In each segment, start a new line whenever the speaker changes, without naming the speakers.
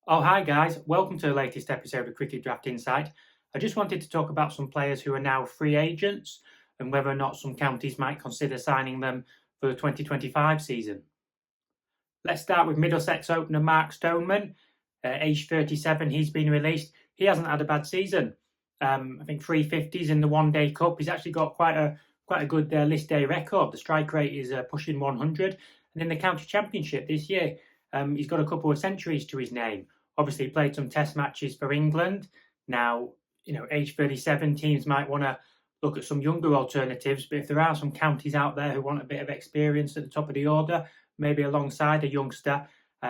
Oh, hi guys. Welcome to the latest episode of Cricket Draft Insight. I just wanted to talk about some players who are now free agents and whether or not some counties might consider signing them for the 2025 season. Let's start with Middlesex opener Mark Stoneman, age 37. He's been released. He hasn't had a bad season. I think 350s in the One Day Cup. He's actually got quite a good list day record. The strike rate is pushing 100. And in the county championship this year, he's got a couple of centuries to his name. Obviously, he played some test matches for England. Now, age 37, teams might want to look at some younger alternatives. But if there are some counties out there who want a bit of experience at the top of the order, maybe alongside a youngster,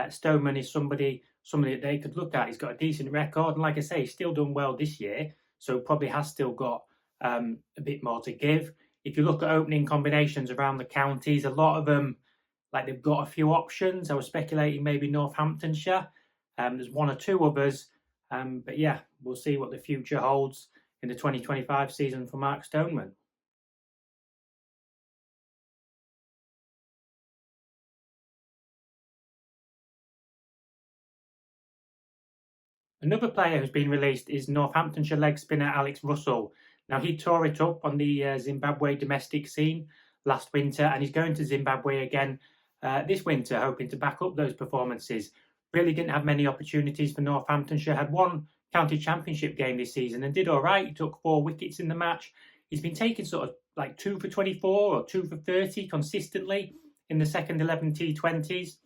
Stoneman is somebody that they could look at. He's got a decent record, and like I say, he's still done well this year, so probably has still got a bit more to give. If you look at opening combinations around the counties, a lot of them, like they've got a few options. I was speculating maybe Northamptonshire. There's one or two others, but yeah, we'll see what the future holds in the 2025 season for Mark Stoneman. Another player who's been released is Northamptonshire leg spinner Alex Russell. Now, he tore it up on the Zimbabwe domestic scene last winter, and he's going to Zimbabwe again this winter, hoping to back up those performances. Really didn't have many opportunities for Northamptonshire, had one county championship game this season and did all right. He took 4 wickets in the match. He's been taking sort of like 2 for 24 or 2 for 30 consistently in the second 11 T20s.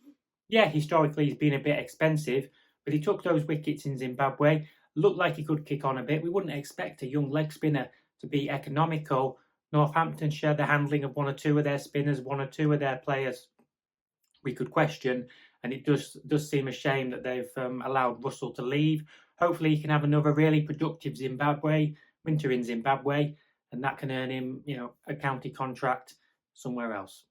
Yeah, historically, he's been a bit expensive, but he took those wickets in Zimbabwe. Looked like he could kick on a bit. We wouldn't expect a young leg spinner to be economical. Northamptonshire, the handling of one or two of their spinners, one or two of their players, we could question. And it does seem a shame that they've allowed Russell to leave. Hopefully, he can have another really productive winter in Zimbabwe, and that can earn him, a county contract somewhere else.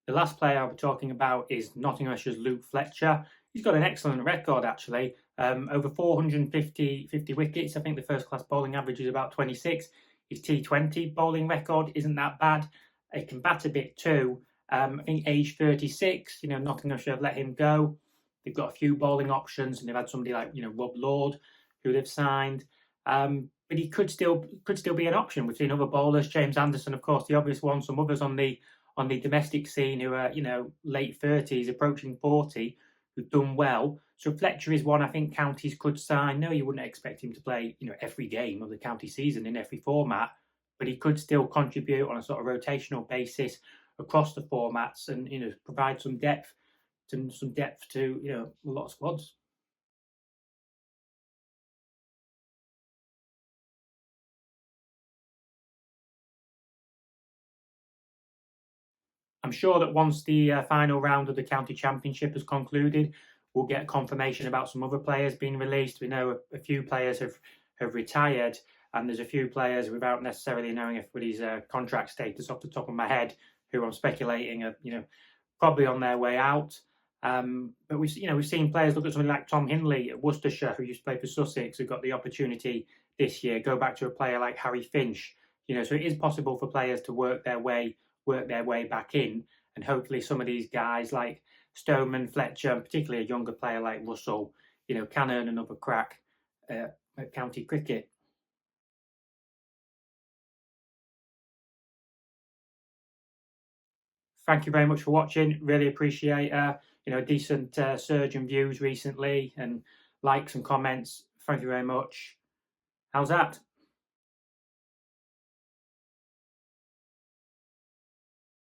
The last player I'll be talking about is Nottinghamshire's Luke Fletcher. He's got an excellent record, actually. Over 450 wickets. I think the first class bowling average is about 26. His T20 bowling record isn't that bad. He can bat a bit too. I think age 36, Nottinghamshire have let him go. They've got a few bowling options, and they've had somebody like, Rob Lord, who they've signed. But he could still be an option. We've seen other bowlers, James Anderson, of course, the obvious one, some others on the domestic scene who are, late 30s, approaching 40, who've done well. So Fletcher is one I think counties could sign. No, you wouldn't expect him to play, every game of the county season in every format, but he could still contribute on a sort of rotational basis across the formats and, provide some depth to, a lot of squads. I'm sure that once the final round of the county championship has concluded, we'll get confirmation about some other players being released. We know a few players have retired, and there's a few players without necessarily knowing everybody's contract status off the top of my head, who I'm speculating are probably on their way out. But we've seen players look at something like Tom Hindley at Worcestershire, who used to play for Sussex, who got the opportunity this year. Go back to a player like Harry Finch. So it is possible for players to work their way back in, and hopefully some of these guys like Stoneman, Fletcher, and particularly a younger player like Russell, can earn another crack at county cricket. Thank you very much for watching. Really appreciate a decent surge in views recently and likes and comments. Thank you very much. How's that?